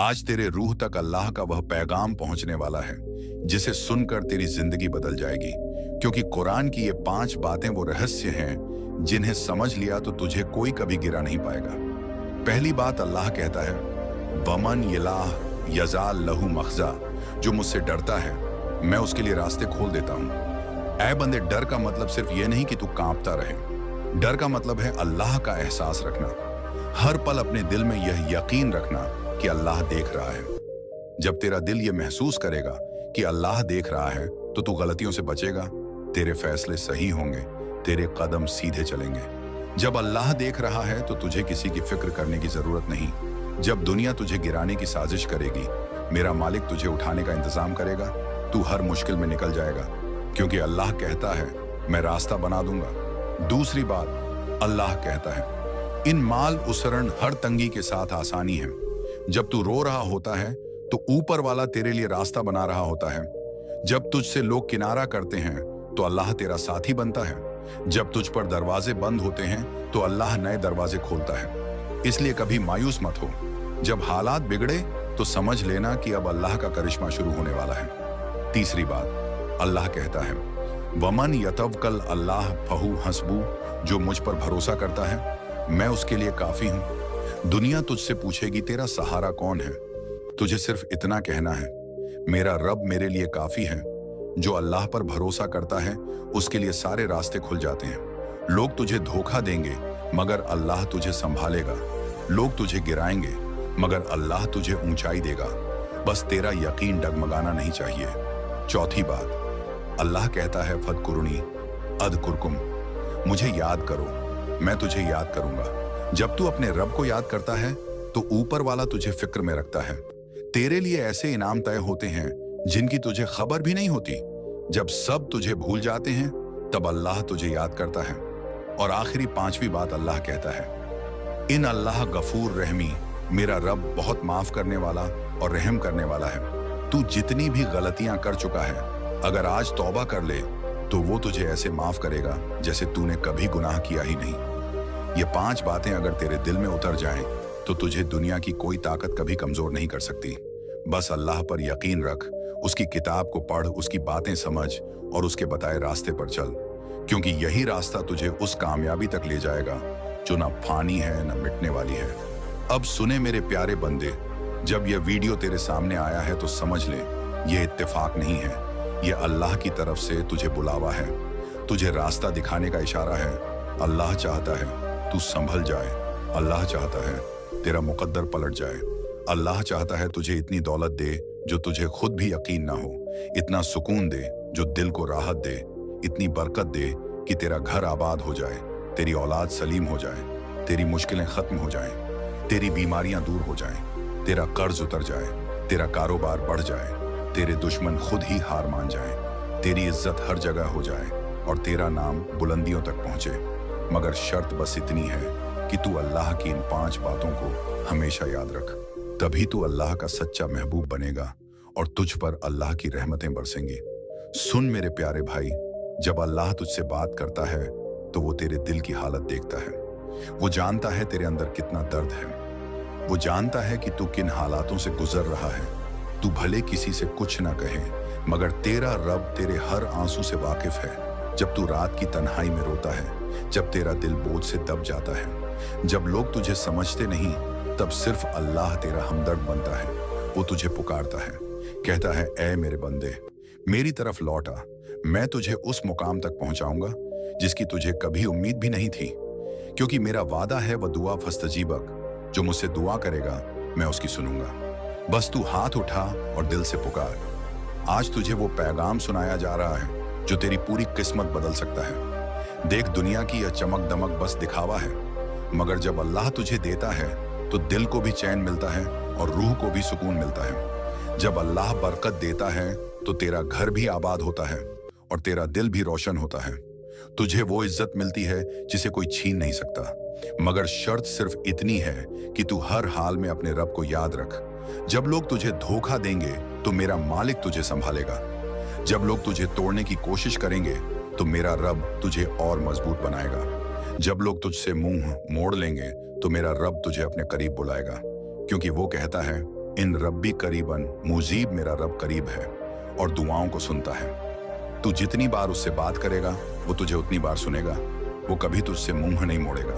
आज तेरे रूह तक अल्लाह का वह पैगाम पहुंचने वाला है जिसे सुनकर तेरी जिंदगी बदल जाएगी, क्योंकि कुरान की ये 5 बातें वो रहस्य हैं जिन्हें समझ लिया तो तुझे कोई कभी गिरा नहीं पाएगा। पहली बात, अल्लाह कहता है, वमन यलाह यजाल लहू मखजा, जो मुझसे डरता है मैं उसके लिए रास्ते खोल देता हूँ। ऐ बंदे, डर का मतलब सिर्फ ये नहीं कि तू कांपता रहे। डर का मतलब है अल्लाह का एहसास रखना, हर पल अपने दिल में यह यकीन रखना कि अल्लाह देख रहा है। जब तेरा दिल ये महसूस करेगा कि अल्लाह देख रहा है तो तू गलतियों से बचेगा, तेरे फैसले सही होंगे, तेरे कदम सीधे चलेंगे। जब अल्लाह देख रहा है तो तुझे किसी की फिक्र करने की जरूरत नहीं। जब दुनिया तुझे गिराने की साजिश करेगी, मेरा मालिक तुझे उठाने का इंतजाम करेगा। तू हर मुश्किल में निकल जाएगा, क्योंकि अल्लाह कहता है मैं रास्ता बना दूंगा। दूसरी बात, अल्लाह कहता है इन माल उसरण हर तंगी के साथ आसानी है। जब तू रो रहा होता है तो ऊपर वाला तेरे लिए रास्ता बना रहा होता है। जब तुझसे लोग किनारा करते हैं तो अल्लाह तेरा साथी बनता है। जब तुझ पर दरवाजे बंद होते हैं तो अल्लाह नए दरवाजे खोलता है। इसलिए कभी मायूस मत हो। जब हालात बिगड़े तो समझ लेना कि अब अल्लाह का करिश्मा शुरू होने वाला है। तीसरी बात, अल्लाह कहता है वमन यतवकल अल्लाह फहू हसबू, जो मुझ पर भरोसा करता है मैं उसके लिए काफी हूं। दुनिया तुझसे पूछेगी तेरा सहारा कौन है, तुझे सिर्फ इतना कहना है मेरा रब मेरे लिए काफी है। जो अल्लाह पर भरोसा करता है उसके लिए सारे रास्ते खुल जाते हैं। लोग तुझे धोखा देंगे मगर अल्लाह तुझे संभालेगा। लोग तुझे गिराएंगे मगर अल्लाह तुझे ऊंचाई देगा। बस तेरा यकीन डगमगाना नहीं चाहिए। चौथी बात, अल्लाह कहता है फदकुरुनी अदकुरकुम, मुझे याद करो मैं तुझे याद करूंगा। जब तू अपने रब को याद करता है तो ऊपर वाला तुझे फिक्र में रखता है। तेरे लिए ऐसे इनाम तय होते हैं जिनकी तुझे खबर भी नहीं होती। जब सब तुझे भूल जाते हैं तब अल्लाह तुझे याद करता है। और आखिरी 5वीं बात, अल्लाह कहता है इन अल्लाह गफूर रहमी, मेरा रब बहुत माफ करने वाला और रहम करने वाला है। तू जितनी भी गलतियां कर चुका है, अगर आज तौबा कर ले तो वो तुझे ऐसे माफ करेगा जैसे तूने कभी गुनाह किया ही नहीं। ये 5 बातें अगर तेरे दिल में उतर जाएं तो तुझे दुनिया की कोई ताकत कभी कमजोर नहीं कर सकती। बस अल्लाह पर यकीन रख, उसकी किताब को पढ़, उसकी बातें समझ और उसके बताए रास्ते पर चल, क्योंकि यही रास्ता तुझे उस कामयाबी तक ले जाएगा जो ना फानी है ना मिटने वाली है। अब सुने मेरे प्यारे बंदे, जब यह वीडियो तेरे सामने आया है तो समझ ले ये इत्तेफाक नहीं है, ये अल्लाह की तरफ से तुझे बुलावा है, तुझे रास्ता दिखाने का इशारा है। अल्लाह चाहता है तू संभल जाए, अल्लाह चाहता है तेरा मुकद्दर पलट जाए। अल्लाह चाहता है तुझे इतनी दौलत दे जो तुझे खुद भी यकीन ना हो, इतना सुकून दे जो दिल को राहत दे, इतनी बरकत दे कि तेरा घर आबाद हो जाए, तेरी औलाद सलीम हो जाए, तेरी मुश्किलें खत्म हो जाएं, तेरी बीमारियां दूर हो जाएं, तेरा कर्ज उतर जाए, तेरा कारोबार बढ़ जाए, तेरे दुश्मन खुद ही हार मान जाएं, तेरी इज्जत हर जगह हो जाए और तेरा नाम बुलंदियों तक पहुंचे। मगर शर्त बस इतनी है कि तू अल्लाह की इन 5 बातों को हमेशा याद रख, तभी तू अल्लाह का सच्चा महबूब बनेगा और तुझ पर अल्लाह की रहमतें बरसेंगी। सुन मेरे प्यारे भाई, जब अल्लाह तुझसे बात करता है तो वो तेरे दिल की हालत देखता है। वो जानता है तेरे अंदर कितना दर्द है, वो जानता है कि तू किन हालातों से गुजर रहा है। तू भले किसी से कुछ ना कहे मगर तेरा रब तेरे हर आंसू से वाकिफ है। जब तू रात की तन्हाई में रोता है, जब तेरा दिल बोझ से दब जाता है, जब लोग तुझे समझते नहीं, तब सिर्फ अल्लाह तेरा हमदर्द बनता है। वो तुझे पुकारता है, कहता है ऐ मेरे बंदे मेरी तरफ लौट आ, मैं तुझे उस मुकाम तक पहुंचाऊंगा जिसकी तुझे कभी उम्मीद भी नहीं थी। क्योंकि मेरा वादा है वह दुआ फस्तजीबक, जो मुझसे दुआ करेगा मैं उसकी सुनूंगा। बस तू हाथ उठा और दिल से पुकार। आज तुझे वो पैगाम सुनाया जा रहा है जो तेरी पूरी किस्मत बदल सकता है। देख, दुनिया की यह चमक दमक बस दिखावा है, मगर जब अल्लाह तुझे देता है तो दिल को भी चैन मिलता है और रूह को भी सुकून मिलता है। जब अल्लाह बरकत देता है तो तेरा घर भी आबाद होता है और तेरा दिल भी रोशन होता है। तुझे वो इज्जत मिलती है जिसे कोई छीन नहीं सकता, मगर शर्त सिर्फ इतनी है कि तू हर हाल में अपने रब को याद रख। जब लोग तुझे धोखा देंगे तो मेरा मालिक तुझे संभालेगा। जब लोग तुझे तोड़ने की कोशिश करेंगे तो मेरा रब तुझे और मजबूत बनाएगा। जब लोग तुझसे मुंह मोड़ लेंगे तो मेरा रब तुझे अपने करीब बुलाएगा, क्योंकि वो कहता है इन रब्बी करीबन मुजीब, मेरा रब करीब है और दुआओं को सुनता है। तू जितनी बार उससे बात करेगा वो तुझे उतनी बार सुनेगा, वो कभी तुझसे मुंह नहीं मोड़ेगा।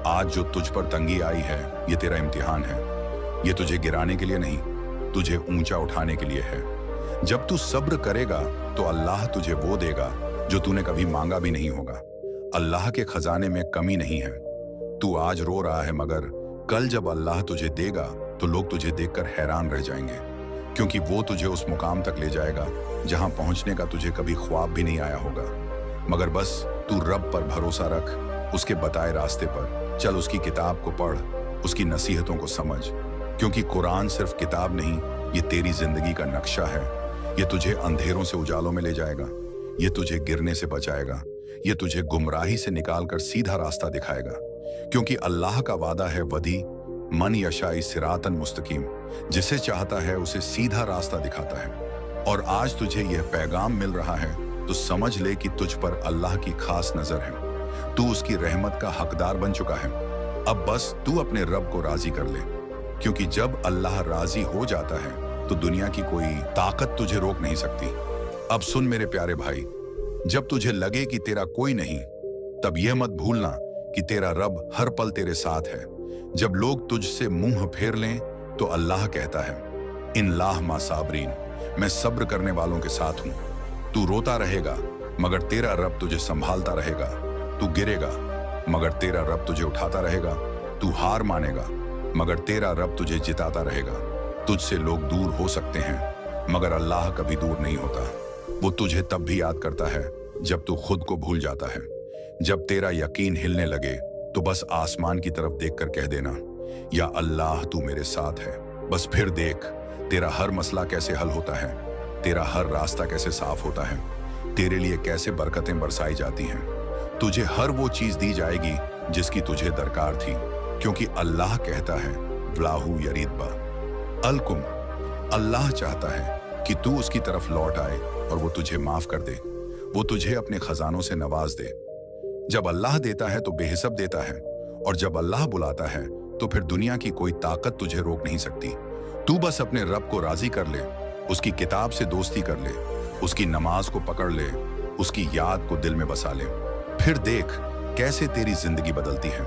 आज जो तुझ पर तंगी आई है ये तेरा इम्तिहान है, ये तुझे गिराने के लिए नहीं, तुझे ऊंचा उठाने के लिए है। जब तू सब्र करेगा तो अल्लाह तुझे वो देगा जो तूने कभी मांगा भी नहीं होगा। अल्लाह के खजाने में कमी नहीं है। तू आज रो रहा है मगर कल जब अल्लाह तुझे देगा तो लोग तुझे देखकर हैरान रह जाएंगे, क्योंकि वो तुझे उस मुकाम तक ले जाएगा जहां पहुंचने का तुझे कभी ख्वाब भी नहीं आया होगा। मगर बस तू रब पर भरोसा रख, उसके बताए रास्ते पर चल, उसकी किताब को पढ़, उसकी नसीहतों को समझ, क्योंकि कुरान सिर्फ किताब नहीं, ये तेरी जिंदगी का नक्शा है। ये तुझे अंधेरों से उजालों में ले जाएगा, ये तुझे गिरने से बचाएगा, ये तुझे गुमराही से निकालकर सीधा रास्ता दिखाएगा। क्योंकि अल्लाह का वादा है वधी मन यशाई सिरातन मुस्तकीम, जिसे चाहता है उसे सीधा रास्ता दिखाता है। और आज तुझे यह पैगाम मिल रहा है तो समझ ले कि तुझ पर अल्लाह की खास नजर है, तू उसकी रहमत का हकदार बन चुका है। अब बस तू अपने रब को राजी कर ले, क्योंकि जब अल्लाह राजी हो जाता है तो दुनिया की कोई ताकत तुझे रोक नहीं सकती। अब सुन मेरे प्यारे भाई, जब तुझे लगे कि तेरा कोई नहीं, तब यह मत भूलना कि तेरा रब हर पल तेरे साथ है। जब लोग तुझसे मुंह फेर लें तो अल्लाह कहता है, इन लाह मा साबरीन, मैं सब्र करने वालों के साथ हूं। तू रोता रहेगा मगर तेरा रब तुझे संभालता रहेगा, तू गिरेगा मगर तेरा रब तुझे उठाता रहेगा, तू हार मानेगा मगर तेरा रब तुझे जिताता रहेगा। तुझसे लोग दूर हो सकते हैं मगर अल्लाह कभी दूर नहीं होता। वो तुझे तब भी याद करता है जब तू खुद को भूल जाता है। जब तेरा यकीन हिलने लगे तो बस आसमान की तरफ देखकर कह देना, या अल्लाह तू मेरे साथ है। बस फिर देख तेरा हर मसला कैसे हल होता है, तेरा हर रास्ता कैसे साफ होता है, तेरे लिए कैसे बरकतें बरसाई जाती हैं। तुझे हर वो चीज दी जाएगी जिसकी तुझे दरकार थी, क्योंकि अल्लाह कहता है व्लाहू यरीदबा अलकुम, अल्लाह चाहता है कि तू उसकी तरफ लौट आए और वो तुझे माफ कर दे, वो तुझे अपने खजानों से नवाज दे। जब अल्लाह देता है तो बेहिसाब देता है, और जब अल्लाह बुलाता है तो फिर दुनिया की कोई ताकत तुझे रोक नहीं सकती। तू बस अपने रब को राजी कर ले, उसकी किताब से दोस्ती कर ले, उसकी नमाज को पकड़ ले, उसकी याद को दिल में बसा ले। फिर देख कैसे तेरी जिंदगी बदलती है,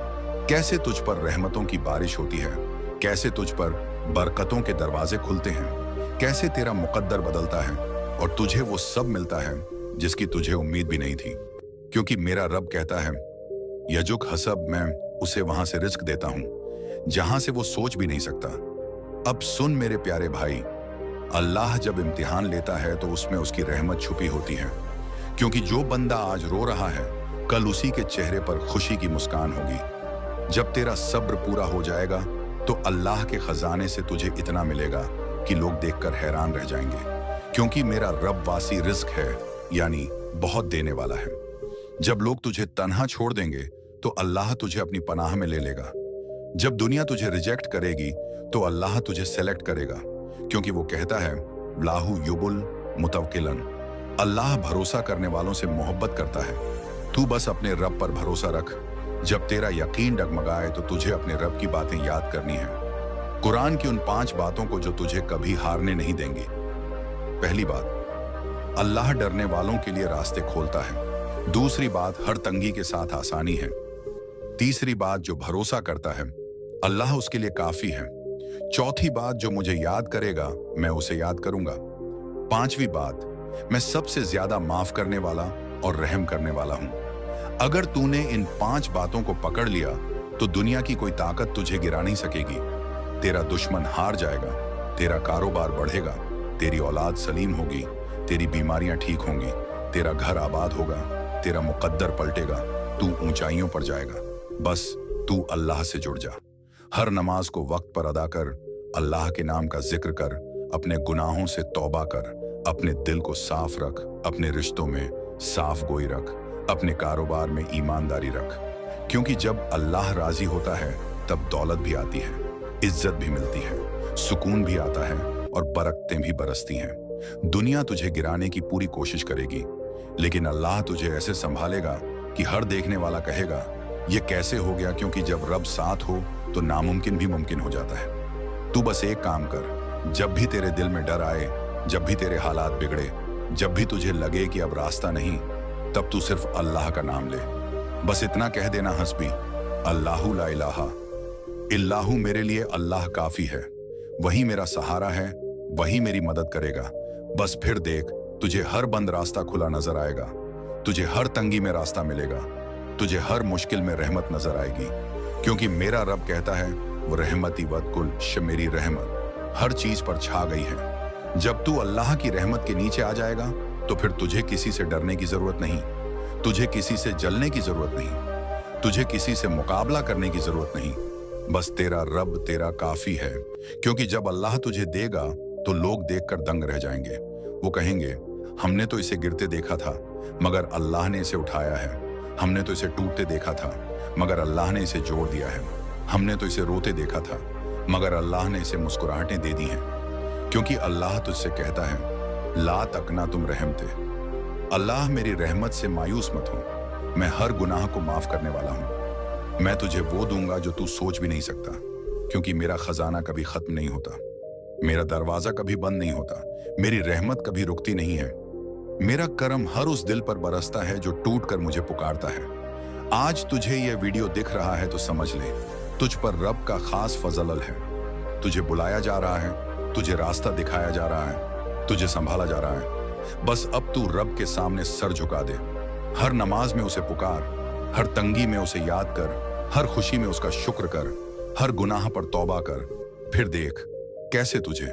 कैसे तुझ पर रहमतों की बारिश होती है, कैसे तुझ पर बरकतों के दरवाजे खुलते हैं, कैसे तेरा मुकद्दर बदलता है और तुझे वो सब मिलता है जिसकी तुझे उम्मीद भी नहीं थी। क्योंकि मेरा रब कहता है, यजुक हसब, मैं उसे वहां से रिस्क देता हूं जहां से वो सोच भी नहीं सकता। अब सुन मेरे प्यारे भाई, अल्लाह जब इम्तिहान लेता है तो उसमें उसकी रहमत छुपी होती है, क्योंकि जो बंदा आज रो रहा है कल उसी के चेहरे पर खुशी की मुस्कान होगी। जब तेरा सब्र पूरा हो जाएगा तो अल्लाह के खजाने से तुझे इतना मिलेगा कि लोग देखकर हैरान रह जाएंगे, क्योंकि मेरा रब वासी रिस्क है, यानी बहुत देने वाला है। जब लोग तुझे तन्हा छोड़ देंगे तो अल्लाह तुझे अपनी पनाह में ले लेगा। जब दुनिया तुझे रिजेक्ट करेगी तो अल्लाह तुझे सेलेक्ट करेगा, क्योंकि वो कहता है लाहू युबुल मुतवक्किलन, अल्लाह भरोसा करने वालों से मोहब्बत करता है। तू बस अपने रब पर भरोसा रख। जब तेरा यकीन डगमगाए तो तुझे अपने रब की बातें याद करनी है, कुरान की उन 5 बातों को जो तुझे कभी हारने नहीं देंगी। पहली बात, अल्लाह डरने वालों के लिए रास्ते खोलता है। दूसरी बात, हर तंगी के साथ आसानी है। तीसरी बात, जो भरोसा करता है अल्लाह उसके लिए काफी है। चौथी बात, जो मुझे याद करेगा मैं उसे याद करूंगा। पांचवी बात, मैं सबसे ज्यादा माफ करने वाला और रहम करने वाला हूं। अगर तूने इन 5 बातों को पकड़ लिया तो दुनिया की कोई ताकत तुझे गिरा नहीं सकेगी। तेरा दुश्मन हार जाएगा, तेरा कारोबार बढ़ेगा, तेरी औलाद सलीम होगी, तेरी बीमारियां ठीक होंगी, तेरा घर आबाद होगा, तेरा मुकद्दर पलटेगा, तू ऊंचाइयों पर जाएगा। बस तू अल्लाह से जुड़ जा। हर नमाज को वक्त पर अदा कर, अल्लाह के नाम का जिक्र कर, अपने गुनाहों से तौबा कर, अपने दिल को साफ रख, अपने रिश्तों में साफ गोई रख, अपने कारोबार में ईमानदारी रख, क्योंकि जब अल्लाह राजी होता है तब दौलत भी आती है, इज्जत भी मिलती है, सुकून भी आता है और बरकतें भी बरसती हैं। दुनिया तुझे गिराने की पूरी कोशिश करेगी, लेकिन अल्लाह तुझे ऐसे संभालेगा कि हर देखने वाला कहेगा ये कैसे हो गया, क्योंकि जब रब साथ हो तो नामुमकिन भी मुमकिन हो जाता है। तू बस एक काम कर, जब भी तेरे दिल में डर आए, जब भी तेरे हालात बिगड़े, जब भी तुझे लगे कि अब रास्ता नहीं, तब तू सिर्फ अल्लाह का नाम ले। बस इतना कह देना हस्बी अल्लाहु ला इलाहा इल्लाहु, मेरे लिए अल्लाह काफी है, वही मेरा सहारा है, वही मेरी मदद करेगा। बस फिर देख, तुझे हर बंद रास्ता खुला नजर आएगा, तुझे हर तंगी में रास्ता मिलेगा, तुझे हर मुश्किल में रहमत नजर आएगी, क्योंकि मेरा रब कहता है वो रहमती वदकुल मेरी रहमत हर चीज पर छा गई है। जब तू अल्लाह की रहमत के नीचे आ जाएगा तो फिर तुझे किसी से डरने की जरूरत नहीं, तुझे किसी से जलने की जरूरत नहीं, तुझे किसी से मुकाबला करने की जरूरत नहीं। बस तेरा रब तेरा काफी है, क्योंकि जब अल्लाह तुझे देगा तो लोग देखकर दंग रह जाएंगे। वो कहेंगे हमने तो इसे गिरते देखा था मगर अल्लाह ने इसे उठाया है, हमने तो इसे टूटते देखा था मगर अल्लाह ने इसे जोड़ दिया है, हमने तो इसे रोते देखा था मगर अल्लाह ने इसे मुस्कुराहटें दे दी हैं। क्योंकि अल्लाह तुझसे कहता है ला तकना तुम रहमते, अल्लाह मेरी रहमत से मायूस मत हो, मैं हर गुनाह को माफ करने वाला हूं। मैं तुझे वो दूंगा जो तू सोच भी नहीं सकता, क्योंकि मेरा खजाना कभी खत्म नहीं होता, मेरा दरवाजा कभी बंद नहीं होता, मेरी रहमत कभी रुकती नहीं है। मेरा करम हर उस दिल पर बरसता है जो टूट कर मुझे पुकारता है। आज तुझे यह वीडियो दिख रहा है तो समझ ले, तुझ पर रब का खास फजल है। तुझे बुलाया जा रहा है, तुझे रास्ता दिखाया जा रहा है, तुझे संभाला जा रहा है। बस अब तू रब के सामने सर झुका दे, हर नमाज में उसे पुकार, हर तंगी में उसे याद कर, हर खुशी में उसका शुक्र कर, हर गुनाह पर तौबा कर। फिर देख कैसे तुझे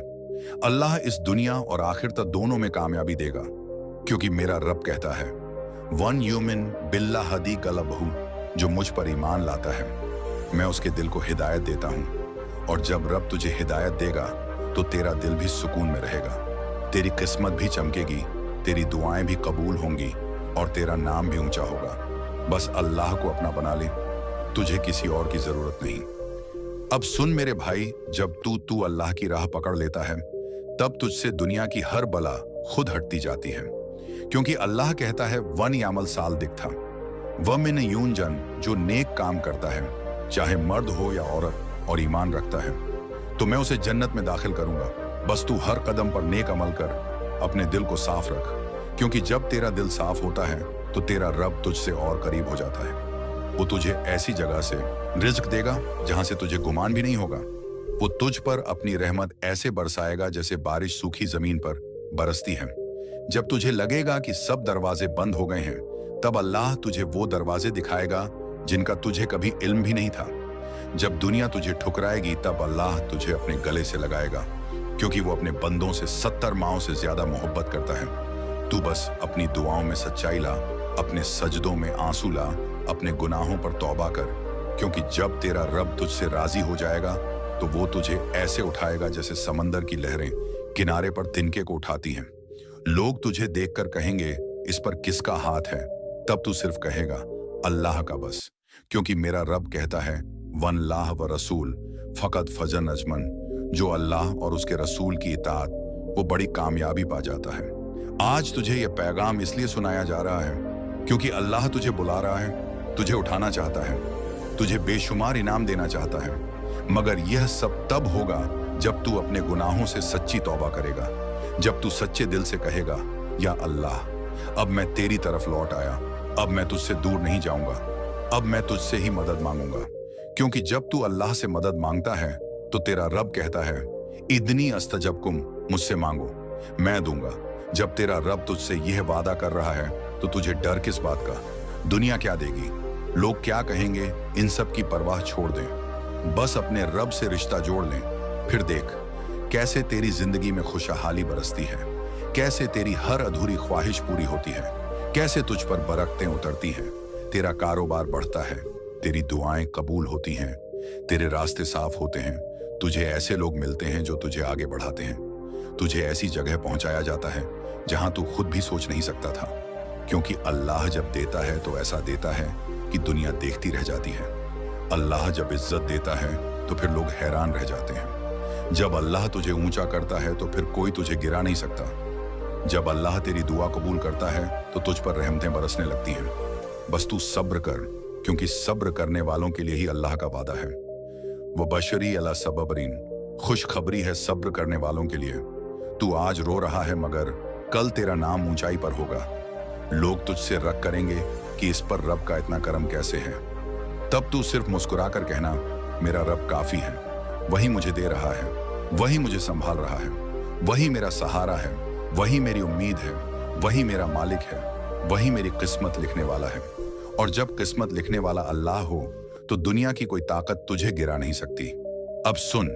अल्लाह इस दुनिया और आखिर तक दोनों में कामयाबी देगा, क्योंकि मेरा रब कहता है वन यूमिन बिल्ला हदी कलबहू, जो मुझ पर ईमान लाता है मैं उसके दिल को हिदायत देता हूँ। और जब रब तुझे हिदायत देगा तो तेरा दिल भी सुकून में रहेगा, तेरी किस्मत भी चमकेगी, तेरी दुआएं भी कबूल होंगी और तेरा नाम भी ऊंचा होगा। बस अल्लाह को अपना बना ले, तुझे किसी और की जरूरत नहीं। अब सुन मेरे भाई, जब तू अल्लाह की राह पकड़ लेता है तब तुझसे दुनिया की हर बला खुद हटती जाती है, क्योंकि अल्लाह कहता है वन यामल साल दिखता वह में यून जन, जो नेक काम करता है चाहे मर्द हो या औरत और ईमान रखता है तो मैं उसे जन्नत में दाखिल करूंगा। बस तू हर कदम पर नेक अमल कर, अपने दिल को साफ रख, क्योंकि जब तेरा दिल साफ होता है तो तेरा रब तुझसे और करीब हो जाता है। वो तुझे ऐसी जगह से रिज्क देगा जहां से तुझे गुमान भी नहीं होगा। वो तुझ पर अपनी रहमत ऐसे बरसाएगा जैसे बारिश सूखी जमीन पर बरसती है। जब तुझे लगेगा कि सब दरवाजे बंद हो गए हैं, तब अल्लाह तुझे वो दरवाजे दिखाएगा जिनका तुझे कभी इल्म भी नहीं था। जब दुनिया तुझे ठुकराएगी तब अल्लाह तुझे अपने गले से लगाएगा, क्योंकि वो अपने बंदों से 70 माओं से ज्यादा मोहब्बत करता है। तू बस अपनी दुआओं में सच्चाई ला, अपने सजदों में आंसू ला, अपने गुनाहों पर तौबा कर, क्योंकि जब तेरा रब तुझसे राजी हो जाएगा तो वो तुझे ऐसे उठाएगा जैसे समंदर की लहरें किनारे पर तिनके को उठाती हैं। लोग तुझे देखकर कहेंगे इस पर किसका हाथ है, तब तू सिर्फ कहेगा अल्लाह का बस, क्योंकि मेरा रब कहता है वन लाह व रसूल फकत फजन अजमन, जो अल्लाह और उसके रसूल की इताअत वो बड़ी कामयाबी पा जाता है। आज तुझे ये पैगाम इसलिए सुनाया जा रहा है क्योंकि अल्लाह तुझे बुला रहा है, तुझे उठाना चाहता है, तुझे बेशुमार इनाम देना चाहता है। मगर यह सब तब होगा जब तू अपने गुनाहों से सच्ची तौबा करेगा, जब तू सच्चे दिल से कहेगा या अल्लाह अब मैं तेरी तरफ लौट आया, अब मैं तुझसे दूर नहीं जाऊंगा, अब मैं तुझसे ही मदद मांगूंगा। क्योंकि जब तू अल्लाह से मदद मांगता है तो तेरा रब कहता है इदनी अस्तजबकुम, मुझसे मांगो मैं दूंगा। जब तेरा रब तुझसे यह वादा कर रहा है तो तुझे डर किस बात का? दुनिया क्या देगी, लोग क्या कहेंगे, इन सब की परवाह छोड़ दें, बस अपने रब से रिश्ता जोड़ लें। फिर देख कैसे तेरी जिंदगी में खुशहाली बरसती है, कैसे तेरी हर अधूरी ख्वाहिश पूरी होती है, कैसे तुझ पर बरकतें उतरती हैं, तेरा कारोबार बढ़ता है, तेरी दुआएं कबूल होती हैं, तेरे रास्ते साफ होते हैं, तुझे ऐसे लोग मिलते हैं जो तुझे आगे बढ़ाते हैं, तुझे ऐसी जगह पहुंचाया जाता है जहां तू खुद भी सोच नहीं सकता था। क्योंकि अल्लाह जब देता है तो ऐसा देता है कि दुनिया देखती रह जाती है। अल्लाह जब इज्जत देता है तो फिर लोग हैरान रह जाते हैं। जब अल्लाह तुझे ऊंचा करता है तो फिर कोई तुझे गिरा नहीं सकता। जब अल्लाह तेरी दुआ कबूल करता है तो तुझ पर रहमतें बरसने लगती हैं। बस तू सब्र कर, क्योंकि सब्र करने वालों के लिए ही अल्लाह का वादा है। वो बशरी अला सबरीन, खुशखबरी है सब्र करने वालों के लिए। तू आज रो रहा है मगर कल तेरा नाम ऊंचाई पर होगा। लोग तुझसे रग करेंगे कि इस पर रब का इतना करम कैसे है। तब तू सिर्फ मुस्कुराकर कहना, मेरा रब काफी है, वही मुझे दे रहा है, वही मुझे संभाल रहा है, वही मेरा सहारा है, वही मेरी उम्मीद है, वही मेरा मालिक है, वही मेरी किस्मत लिखने वाला है। और जब किस्मत लिखने वाला अल्लाह हो तो दुनिया की कोई ताकत तुझे गिरा नहीं सकती। अब सुन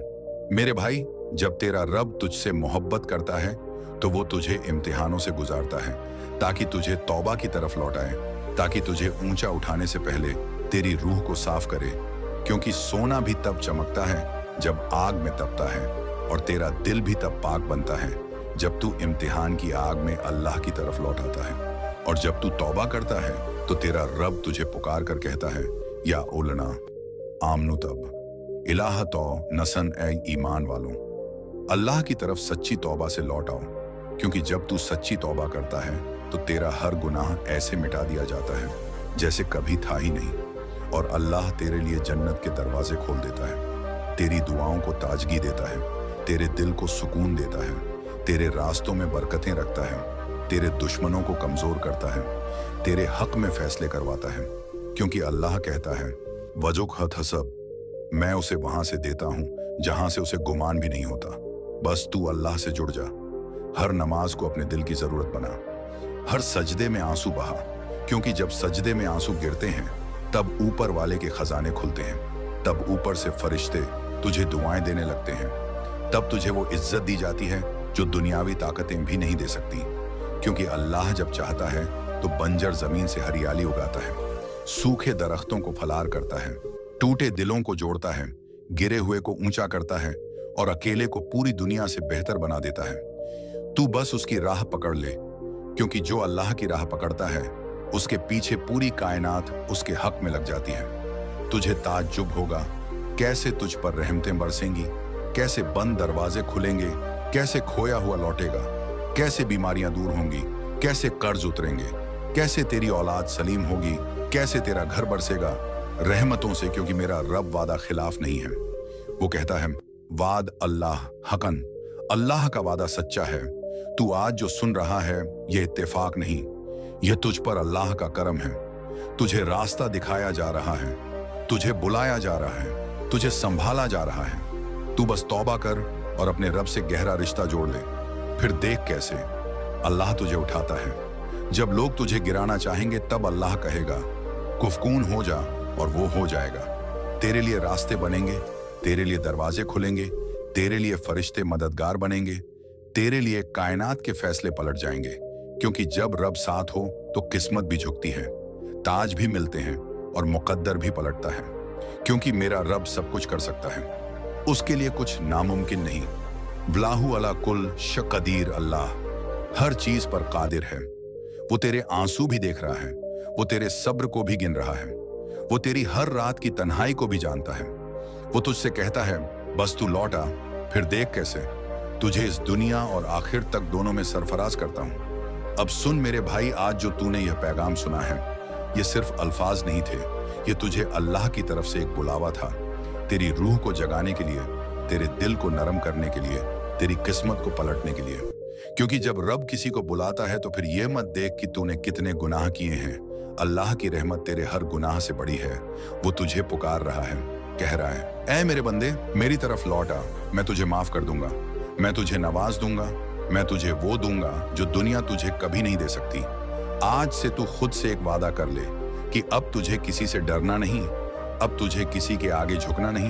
मेरे भाई, जब तेरा रब तुझसे मोहब्बत करता है तो वो तुझे इम्तिहानों से गुजारता है ताकि तुझे तौबा की तरफ लौटाए, ताकि तुझे ऊंचा उठाने से पहले तेरी रूह को साफ करे। क्योंकि सोना भी तब चमकता है जब आग में तपता है, और तेरा दिल भी तब पाक बनता है जब तू इम्तिहान की आग में अल्लाह की तरफ लौटाता है। और जब तू तौबा करता है तो तेरा रब तुझे पुकार कर कहता है, या ओलना आमनु तब इलाह तो नसन ए ईमान वालों, अल्लाह की तरफ सच्ची तौबा से लौट आओ। क्योंकि जब तू सच्ची तौबा करता है तो तेरा हर गुनाह ऐसे मिटा दिया जाता है जैसे कभी था ही नहीं, और अल्लाह तेरे लिए जन्नत के दरवाजे खोल देता है, तेरी दुआओं को ताजगी देता है, तेरे दिल को सुकून देता है, तेरे रास्तों में बरकतें रखता है, तेरे दुश्मनों को कमजोर करता है, तेरे हक में फैसले करवाता है। क्योंकि अल्लाह कहता है, वजुक हत हसब, मैं उसे वहां से देता हूं जहां से उसे गुमान भी नहीं होता। बस तू अल्लाह से जुड़ जा, हर नमाज को अपने दिल की जरूरत बना, हर सजदे में आंसू बहा। क्योंकि जब सजदे में आंसू गिरते हैं तब ऊपर वाले के खजाने खुलते हैं, तब ऊपर से फरिश्ते तुझे दुआएं देने लगते हैं, तब तुझे वो इज्जत दी जाती है जो दुनियावी ताकतें भी नहीं दे सकती। क्योंकि अल्लाह जब चाहता है तो बंजर जमीन से हरियाली उगाता है, सूखे दरख्तों को फलार करता है, टूटे दिलों को जोड़ता है, गिरे हुए को ऊंचा करता है, और अकेले को पूरी दुनिया से बेहतर बना देता है। तू बस उसकी राह पकड़ ले, क्योंकि जो अल्लाह की राह पकड़ता है उसके पीछे पूरी कायनात उसके हक में लग जाती है। तुझे ताज्जुब होगा कैसे तुझ पर रहमतें बरसेंगी, कैसे बंद दरवाजे खुलेंगे, कैसे खोया हुआ लौटेगा, कैसे बीमारियां दूर होंगी, कैसे कर्ज उतरेंगे, कैसे तेरी औलाद सलीम होगी, कैसे तेरा घर बरसेगा रहमतों से। क्योंकि मेरा रब वादा खिलाफ नहीं है। वो कहता है, वाद अल्लाह हकन, अल्लाह का वादा सच्चा है। तू आज जो सुन रहा है ये इत्तेफाक नहीं, यह तुझ पर अल्लाह का करम है। तुझे रास्ता दिखाया जा रहा है, तुझे बुलाया जा रहा है, तुझे संभाला जा रहा है। तू बस तौबा कर और अपने रब से गहरा रिश्ता जोड़ ले, फिर देख कैसे अल्लाह तुझे उठाता है। जब लोग तुझे गिराना चाहेंगे तब अल्लाह कहेगा, कुफकून हो जा, और वो हो जाएगा। तेरे लिए रास्ते बनेंगे, तेरे लिए दरवाजे खुलेंगे, तेरे लिए फरिश्ते मददगार बनेंगे, तेरे लिए कायनात के फैसले पलट जाएंगे। क्योंकि जब रब साथ हो तो किस्मत भी झुकती है, ताज भी मिलते हैं, और मुकद्दर भी पलटता है। क्योंकि मेरा रब सब कुछ कर सकता है, उसके लिए कुछ नामुमकिन नहीं। वलाहु अला कुल शकदीर, अल्लाह हर चीज पर कादिर है। वो तेरे आंसू भी देख रहा है, वो तेरे सब्र को भी गिन रहा है, वो तेरी हर रात की तन्हाई को भी जानता है। वो तुझसे कहता है, बस तू लौटा, फिर देख कैसे तुझे इस दुनिया और आखिर तक दोनों में सरफराज करता हूं। अब सुन मेरे भाई, आज जो तूने यह पैगाम सुना है ये सिर्फ अल्फाज नहीं थे, ये तुझे अल्लाह की तरफ से एक बुलावा था, तेरी रूह को जगाने के लिए, तेरे दिल को नरम करने के लिए, तेरी किस्मत को पलटने के लिए। क्योंकि जब रब किसी को बुलाता है तो फिर यह मत देख कि तूने कितने गुनाह किए हैं, अल्लाह की रहमत तेरे हर गुनाह से बड़ी है। वो तुझे पुकार रहा है, कह रहा है, ऐ मेरे बंदे मेरी तरफ लौट आ, मैं तुझे माफ कर दूंगा, मैं तुझे नवाज दूंगा, मैं तुझे वो दूंगा जो दुनिया तुझे कभी नहीं दे सकती। आज से तू खुद से एक वादा कर ले कि अब तुझे किसी से डरना नहीं, अब तुझे किसी के आगे झुकना नहीं,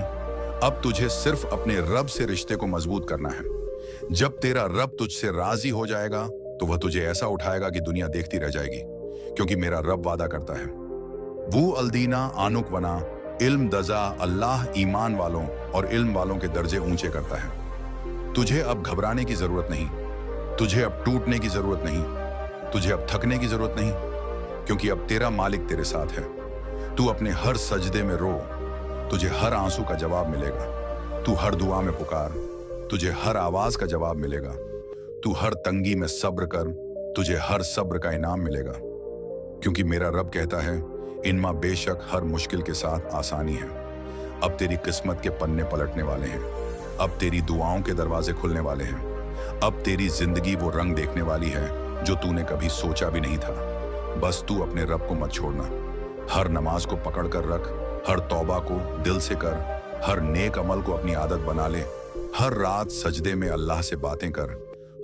अब तुझे सिर्फ अपने रब से रिश्ते को मजबूत करना है। जब तेरा रब तुझसे राजी हो जाएगा तो वह तुझे ऐसा उठाएगा कि दुनिया देखती रह जाएगी। क्योंकि मेरा रब वादा करता है, वो अल्दीना आनुक वना इल्म दजा, अल्लाह ईमान वालों और इल्म वालों के दर्जे ऊंचे करता है। तुझे अब घबराने की जरूरत नहीं, तुझे अब टूटने की जरूरत नहीं, तुझे अब थकने की जरूरत नहीं, क्योंकि अब तेरा मालिक तेरे साथ है। तू अपने हर सजदे में रो, तुझे हर आंसू का जवाब मिलेगा। तू हर दुआ में पुकार, तुझे हर आवाज का जवाब मिलेगा। तू हर तंगी में सब्र कर, तुझे हर सब्र का इनाम मिलेगा। क्योंकि मेरा रब कहता है, इनमा बेशक हर मुश्किल के साथ आसानी है। अब तेरी किस्मत के पन्ने पलटने वाले हैं। अब तेरी दुआओं के दरवाजे खुलने वाले हैं। अब तेरी जिंदगी वो रंग देखने वाली है जो तूने कभी सोचा भी नहीं था। बस तू अपने रब को मत छोड़ना। हर नमाज को पकड़ कर रख, हर तौबा को दिल से कर, हर नेक अमल को अपनी आदत बना ले। हर रात सजदे में अल्लाह से बातें कर,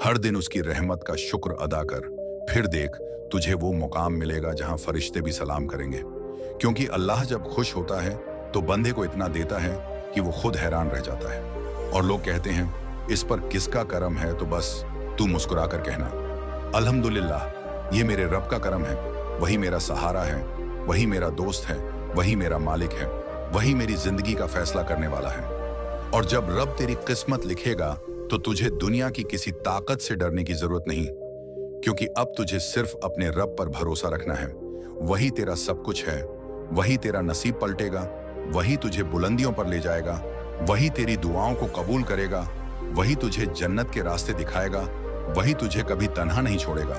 हर दिन उसकी रहमत का शुक्र अदा कर। फिर देख, तुझे वो मुकाम मिलेगा जहां फरिश्ते भी सलाम करेंगे। क्योंकि अल्लाह जब खुश होता है तो बंदे को इतना देता है कि वो खुद हैरान रह जाता है। और लोग कहते हैं, इस पर किसका करम है? तो बस तू मुस्कुरा कर कहना, अल्हम्दुलिल्लाह, ये मेरे रब का करम है। वही मेरा सहारा है, वही मेरा दोस्त है, वही मेरा मालिक है, वही मेरी जिंदगी का फैसला करने वाला है। और जब रब तेरी किस्मत लिखेगा तो तुझे दुनिया की किसी ताकत से डरने की जरूरत नहीं, क्योंकि अब तुझे सिर्फ अपने रब पर भरोसा रखना है। वही तेरा सब कुछ है, वही तेरा नसीब पलटेगा, वही तुझे बुलंदियों पर ले जाएगा, वही तेरी दुआओं को कबूल करेगा, वही तुझे जन्नत के रास्ते दिखाएगा, वही तुझे कभी तन्हा नहीं छोड़ेगा।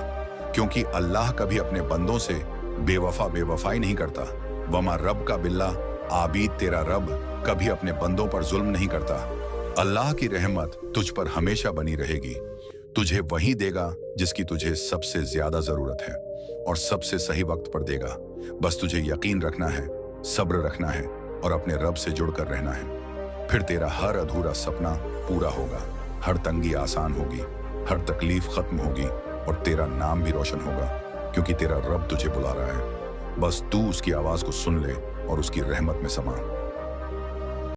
क्योंकि अल्लाह कभी अपने बंदों से बेवफाई नहीं करता। वमा रब का बिल्ला, आबीद तेरा रब कभी अपने बंदों पर जुल्म नहीं करता। अल्लाह की रहमत तुझ पर हमेशा बनी रहेगी। तुझे वही देगा जिसकी तुझे सबसे ज्यादा जरूरत है, और सबसे सही वक्त पर देगा। बस तुझे यकीन रखना है, सब्र रखना है और अपने रब से जुड़कर रहना है। फिर तेरा हर अधूरा सपना पूरा होगा, हर तंगी आसान होगी, हर तकलीफ खत्म होगी और तेरा नाम भी रोशन होगा, क्योंकि तेरा रब तुझे बुला रहा है। बस तू उसकी आवाज को सुन ले और उसकी रहमत में समा।